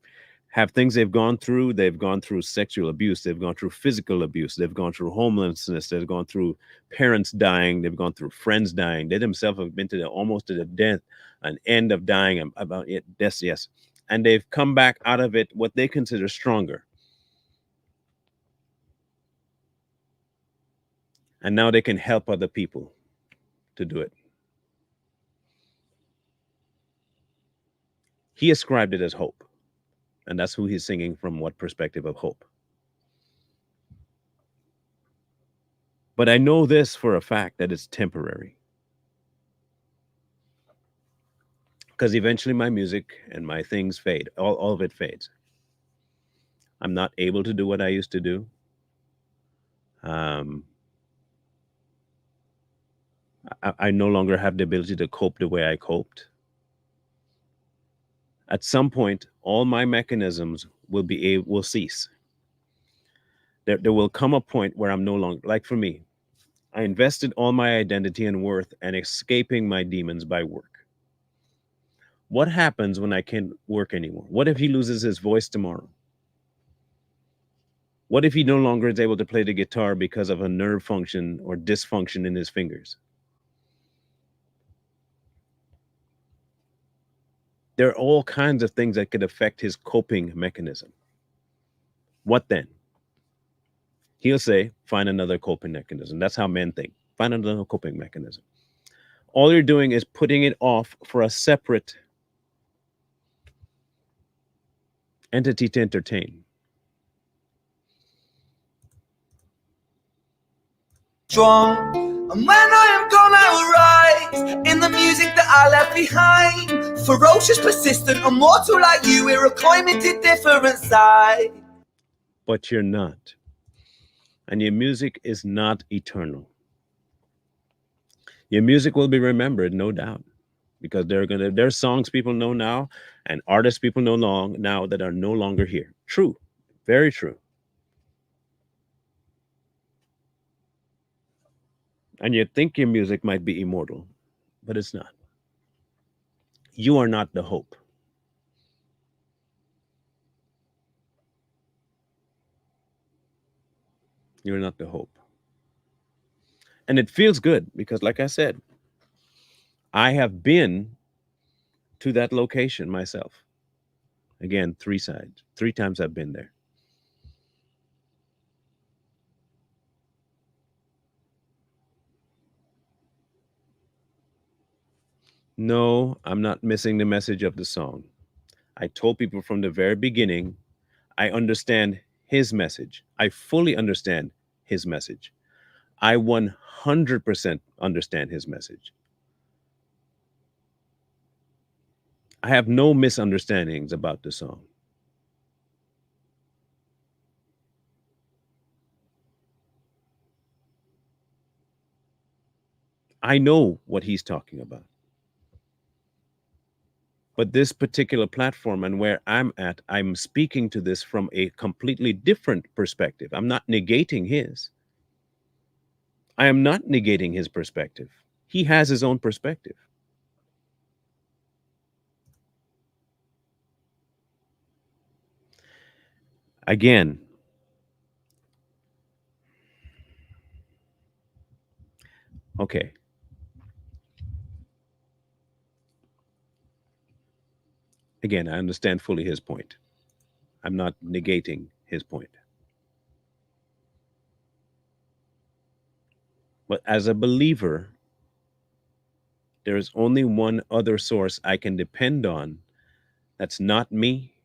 S1: have things they've gone through. They've gone through sexual abuse. They've gone through physical abuse. They've gone through homelessness. They've gone through parents dying. They've gone through friends dying. They themselves have been to almost to the death, an end of dying about it. Yes. and they've come back out of it what they consider stronger. And now they can help other people to do it. He ascribed it as hope. And that's who he's singing from, what perspective of hope. But I know this for a fact, that it's temporary. Because eventually my music and my things fade. All of it fades. I'm not able to do what I used to do. I no longer have the ability to cope the way I coped. At some point, all my mechanisms will cease. There will come a point where I'm no longer, like for me, I invested all my identity and worth and escaping my demons by work. What happens when I can't work anymore? What if he loses his voice tomorrow? What if he no longer is able to play the guitar because of a nerve function or dysfunction in his fingers? There are all kinds of things that could affect his coping mechanism. What then? He'll say, find another coping mechanism. That's how men think. Find another coping mechanism. All you're doing is putting it off for a separate entity to entertain.
S3: Strong. And when I am gone, I will rise in the music that I left behind. Ferocious, persistent, immortal like you, we're a climate different side.
S1: But you're not. And your music is not eternal. Your music will be remembered, no doubt, because there's songs people know now and artists people know now that are no longer here. True, very true. And you think your music might be immortal, but it's not. You are not the hope. You're not the hope. And it feels good because, like I said, I have been to that location myself. Again, 3 times I've been there. No, I'm not missing the message of the song. I told people from the very beginning, I understand his message. I fully understand his message. I 100% understand his message. I have no misunderstandings about the song. I know what he's talking about. But this particular platform and where I'm at, I'm speaking to this from a completely different perspective. I'm not negating his. I am not negating his perspective. He has his own perspective. Again, okay. Again, I understand fully his point. I'm not negating his point. But as a believer, there is only one other source I can depend on that's not me,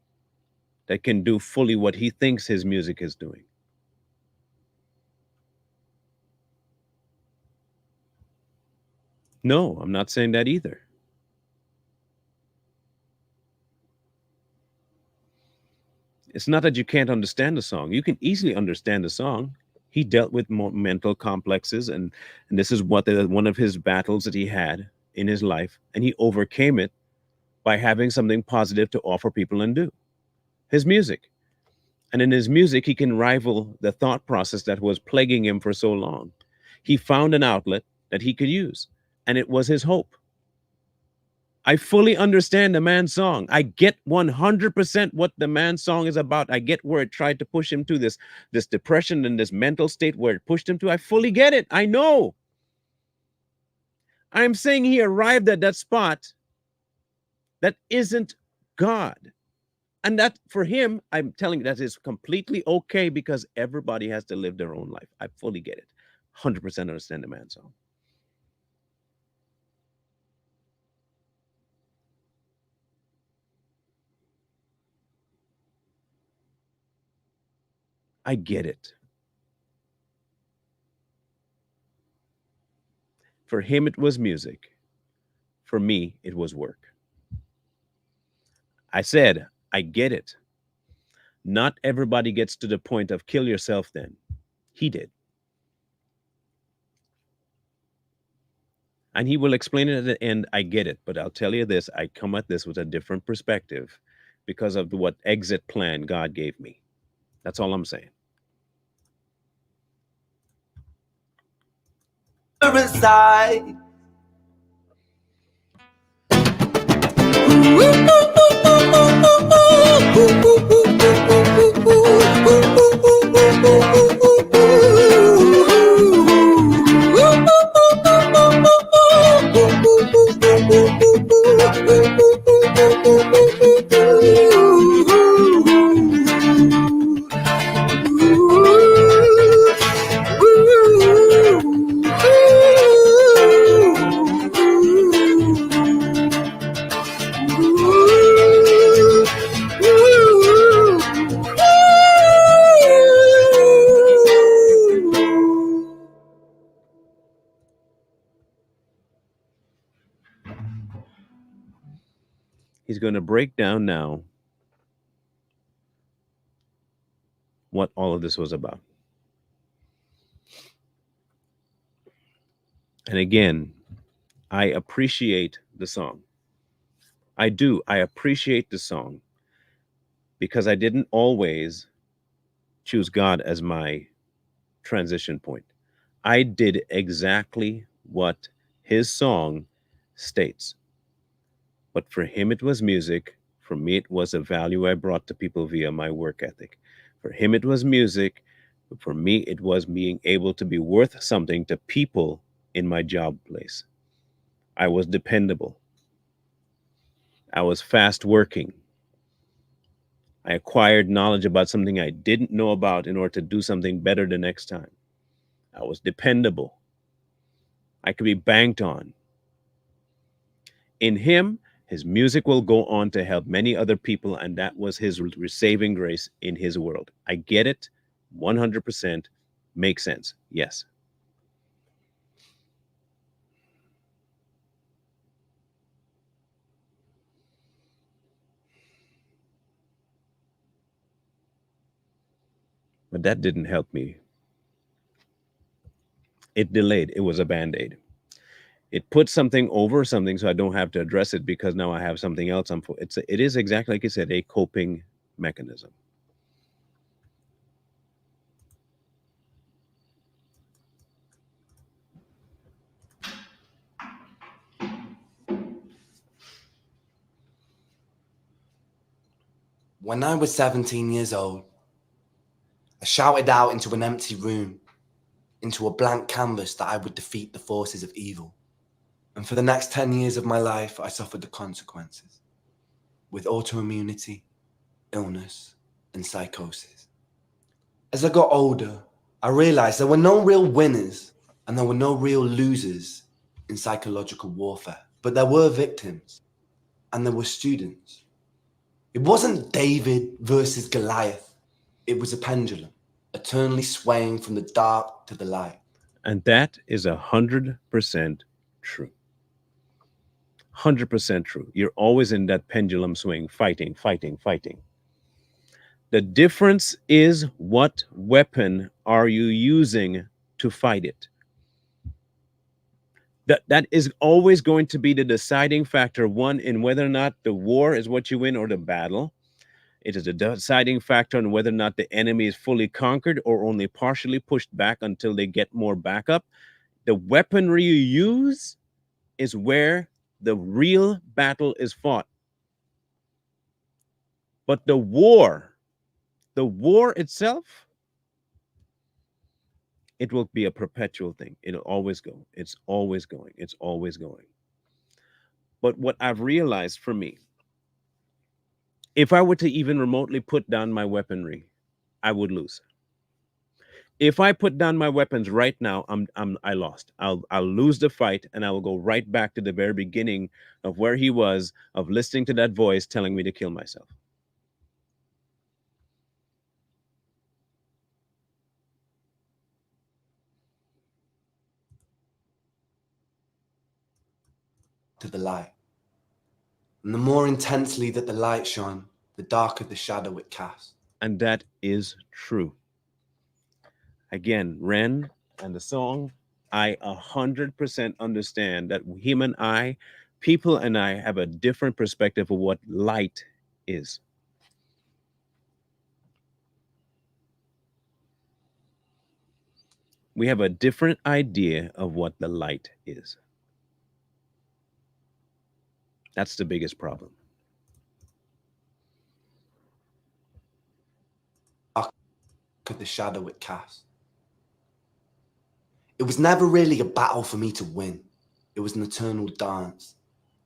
S1: that can do fully what he thinks his music is doing. No, I'm not saying that either. It's not that you can't understand the song. You can easily understand the song. He dealt with more mental complexes, and this is one of his battles that he had in his life, and he overcame it by having something positive to offer people and do. His music. And in his music, he can rival the thought process that was plaguing him for so long. He found an outlet that he could use, and it was his hope. I fully understand the man's song. I get 100% what the man's song is about. I get where it tried to push him to this depression and this mental state where it pushed him to. I fully get it. I know. I'm saying he arrived at that spot that isn't God. And that for him, I'm telling you, that is completely okay because everybody has to live their own life. I fully get it. 100% understand the man song. I get it. For him, it was music. For me, it was work. I said, I get it. Not everybody gets to the point of kill yourself then. He did. And he will explain it at the end. I get it. But I'll tell you this, I come at this with a different perspective because of what exit plan God gave me. That's all I'm saying.
S2: Inside.
S1: He's going to break down now what all of this was about. And again, I appreciate the song. I do. I appreciate the song because I didn't always choose God as my transition point. I did exactly what his song states. But for him, it was music. For me, it was a value I brought to people via my work ethic. For him, it was music. But for me, it was being able to be worth something to people in my job place. I was dependable. I was fast working. I acquired knowledge about something I didn't know about in order to do something better the next time. I was dependable. I could be banked on. In him, his music will go on to help many other people, and that was his saving grace in his world. I get it, 100%. Makes sense, yes. But that didn't help me. It delayed. It was a band-aid. It put something over something so I don't have to address it because now I have something else. It is exactly like you said, a coping mechanism.
S2: When I was 17 years old, I shouted out into an empty room, into a blank canvas, that I would defeat the forces of evil. And for the next 10 years of my life, I suffered the consequences, with autoimmunity, illness, and psychosis. As I got older, I realized there were no real winners and there were no real losers in psychological warfare, but there were victims and there were students. It wasn't David versus Goliath. It was a pendulum, eternally swaying from the dark to the light.
S1: And that is 100% true. 100% true. You're always in that pendulum swing, fighting, fighting, fighting. The difference is, what weapon are you using to fight it? That is always going to be the deciding factor, one, in whether or not the war is what you win or the battle. It is a deciding factor on whether or not the enemy is fully conquered or only partially pushed back until they get more backup. The weaponry you use is where the real battle is fought. But the war itself, it will be a perpetual thing. It'll always go. It's always going. It's always going. But what I've realized for me If I were to even remotely put down my weaponry, I would lose. If I put down my weapons right now, I lost. I'll lose the fight, and I will go right back to the very beginning of where he was, of listening to that voice telling me to kill myself.
S3: To the light. And the more intensely that the light shone, the darker the shadow it cast.
S1: And that is true. Again, Ren and the song, I 100% understand that him and I, people and I, have a different perspective of what light is. We have a different idea of what the light is. That's the biggest problem.
S3: The shadow it cast. It was never really a battle for me to win. It was an eternal dance.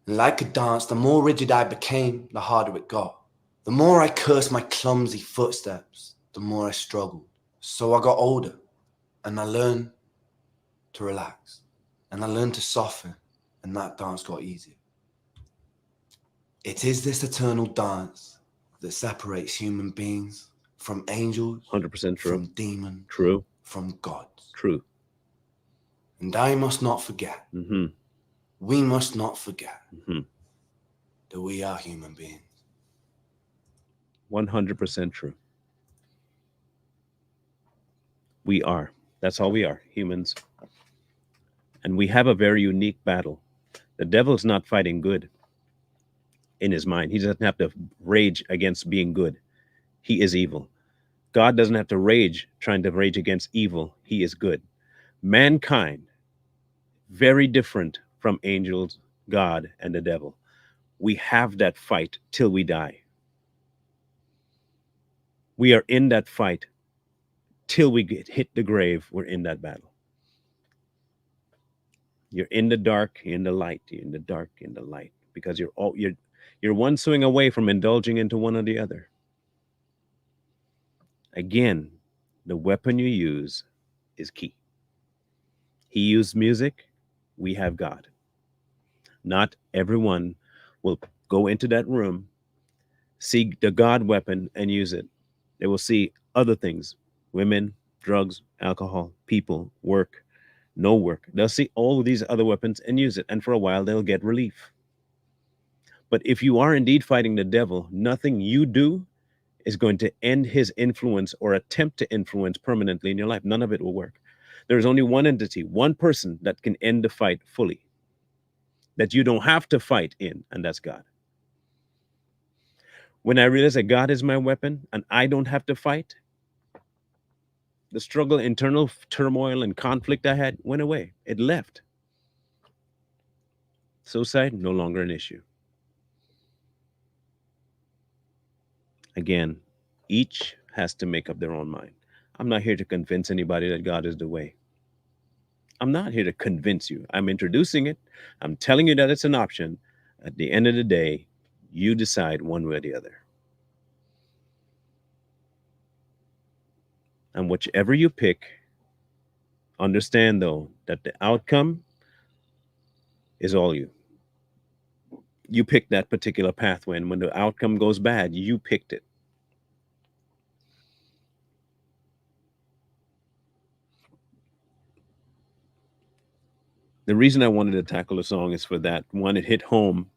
S3: And like a dance, the more rigid I became, the harder it got. The more I cursed my clumsy footsteps, the more I struggled. So I got older, and I learned to relax, and I learned to soften, and that dance got easier. It is this eternal dance that separates human beings from angels,
S1: 100% true.
S3: from demons,
S1: True.
S3: from gods.
S1: True.
S3: And I must not forget, we must not forget that we are human beings.
S1: 100% true. We are. That's all we are, humans. And we have a very unique battle. The devil's not fighting good in his mind. He doesn't have to rage against being good. He is evil. God doesn't have to rage trying to rage against evil. He is good. Mankind, very different from angels, God, and the devil. We have that fight till we die. We are in that fight till we hit the grave. We're in that battle. You're in the dark, you're in the light. You're in the dark, in the light, because you're one swing away from indulging into one or the other. Again, the weapon you use is key. He used music, we have God. Not everyone will go into that room, see the God weapon, and use it. They will see other things: women, drugs, alcohol, people, work, no work. They'll see all of these other weapons and use it, and for a while they'll get relief. But if you are indeed fighting the devil, nothing you do is going to end his influence or attempt to influence permanently in your life. None of it will work. There's only one entity, one person that can end the fight fully, that you don't have to fight in, and that's God. When I realized that God is my weapon and I don't have to fight, the struggle, internal turmoil and conflict I had went away. It left. Suicide, no longer an issue. Again, each has to make up their own mind. I'm not here to convince anybody that God is the way. I'm not here to convince you. I'm introducing it. I'm telling you that it's an option. At the end of the day, you decide one way or the other. And whichever you pick, understand though that the outcome is all you. You picked that particular pathway, and when the outcome goes bad, you picked it. The reason I wanted to tackle the song is for that. One, it hit home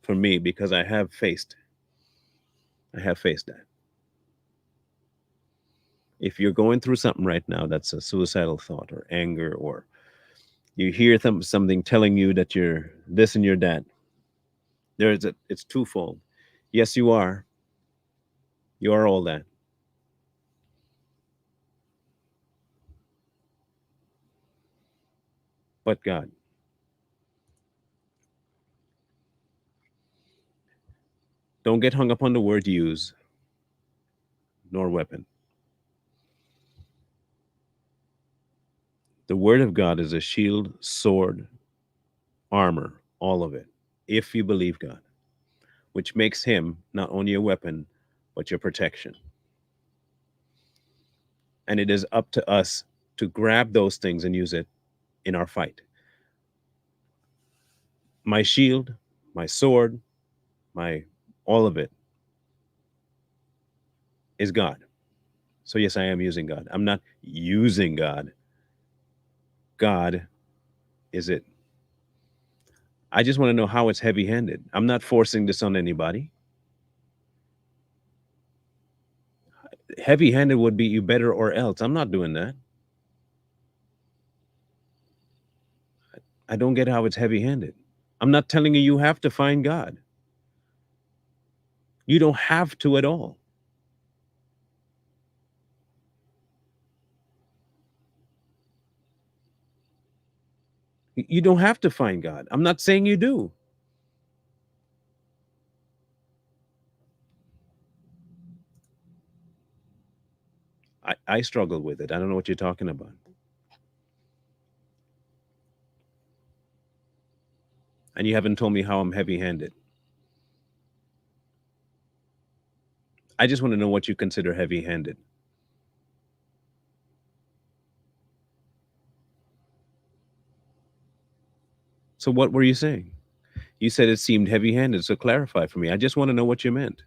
S1: for me because I have faced that. If you're going through something right now that's a suicidal thought or anger, or you hear something telling you that you're this and you're that, it's twofold. Yes, you are. You are all that. But God. Don't get hung up on the word use, nor weapon. The word of God is a shield, sword, armor, all of it, if you believe God. which makes him not only a weapon, but your protection. And it is up to us to grab those things and use it in our fight. My shield, my sword, all of it is God. So yes, I am using God. I'm not using God. God is it. I just want to know how it's heavy-handed. I'm not forcing this on anybody. Heavy-handed would be you better or else. I'm not doing that. I don't get how it's heavy-handed. I'm not telling you you have to find God. You don't have to at all. You don't have to find God. I'm not saying you do. I struggle with it. I don't know what you're talking about. And you haven't told me how I'm heavy-handed. I just want to know what you consider heavy-handed. So what were you saying? You said it seemed heavy-handed, so clarify for me. I just want to know what you meant.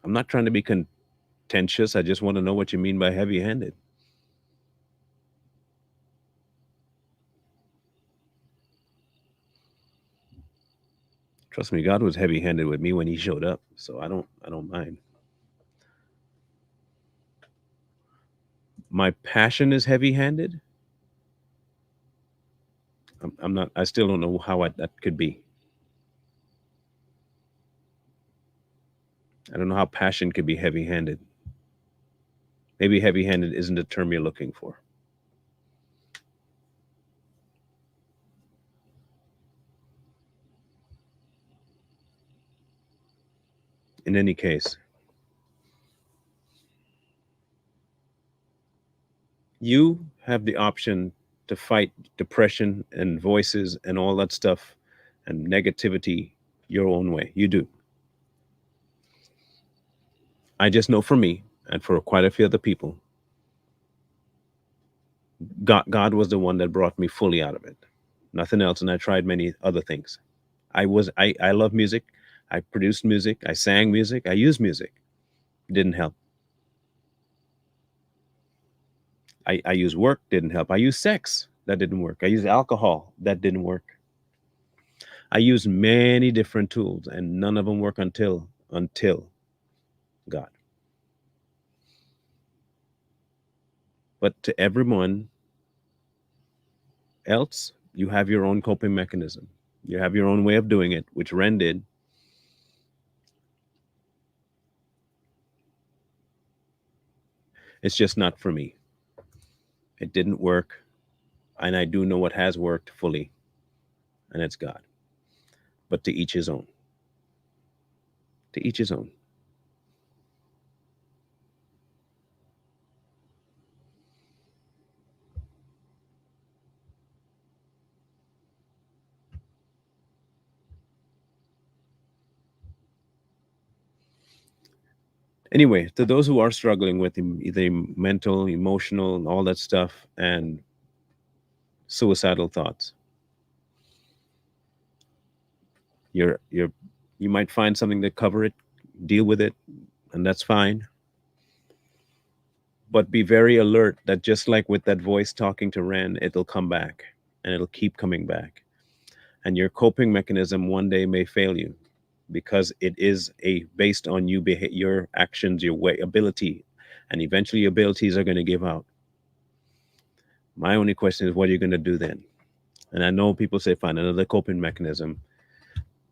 S1: I'm not trying to be contentious. I just want to know what you mean by heavy-handed. Trust me, God was heavy-handed with me when he showed up, so I don't mind. My passion is heavy-handed. I'm not. I still don't know how that could be. I don't know how passion could be heavy-handed. Maybe heavy-handed isn't the term you're looking for. In any case, you have the option to fight depression and voices and all that stuff and negativity your own way. You do. I just know for me and for quite a few other people, God was the one that brought me fully out of it. Nothing else. And I tried many other things. I love music. I produced music. I sang music. I used music. It didn't help. I used work. Didn't help. I used sex. That didn't work. I used alcohol. That didn't work. I used many different tools and none of them work until God. But to everyone else, you have your own coping mechanism. You have your own way of doing it, which Ren did. It's just not for me. It didn't work. And I do know what has worked fully, and it's God. But to each his own. To each his own. Anyway, to those who are struggling with either mental, emotional, and all that stuff, and suicidal thoughts, you might find something to cover it, deal with it, and that's fine. But be very alert that just like with that voice talking to Ren, it'll come back and it'll keep coming back. And your coping mechanism one day may fail you because it is based on your actions, your ability, and eventually your abilities are going to give out. My only question is, what are you going to do then? And I know people say, find another coping mechanism.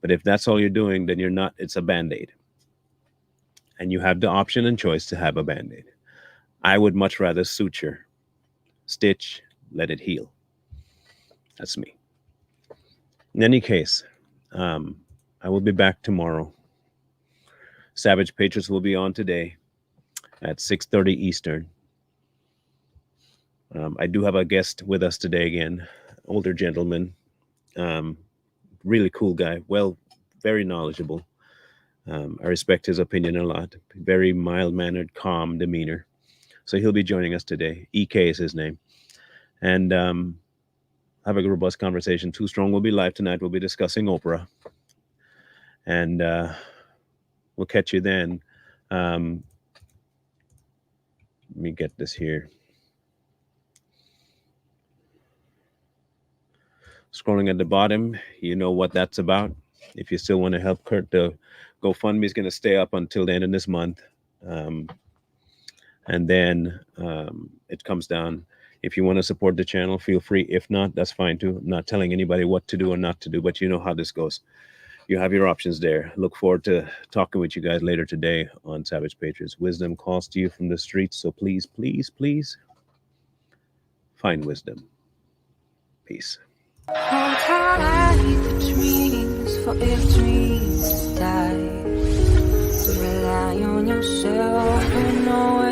S1: But if that's all you're doing, then you're not, it's a Band-Aid. And you have the option and choice to have a Band-Aid. I would much rather suture, stitch, let it heal. That's me. In any case, I will be back tomorrow. Savage Patriots will be on today at 6:30 Eastern. I do have a guest with us today again, older gentleman, really cool guy, very knowledgeable. I respect his opinion a lot. Very mild-mannered, calm demeanor. So he'll be joining us today. EK is his name. And have a robust conversation. Too Strong will be live tonight. We'll be discussing Oprah. And we'll catch you then. Let me get this here. Scrolling at the bottom, you know what that's about. If you still want to help Kurt, the GoFundMe is going to stay up until the end of this month. And then it comes down. If you want to support the channel, feel free. If not, that's fine too. I'm not telling anybody what to do or not to do, but you know how this goes. You have your options there. Look forward to talking with you guys later today on Savage Patriots. Wisdom calls to you from the streets. So please, please, please find wisdom. Peace.
S5: Hold tight the dreams, for if dreams die, rely on yourself and know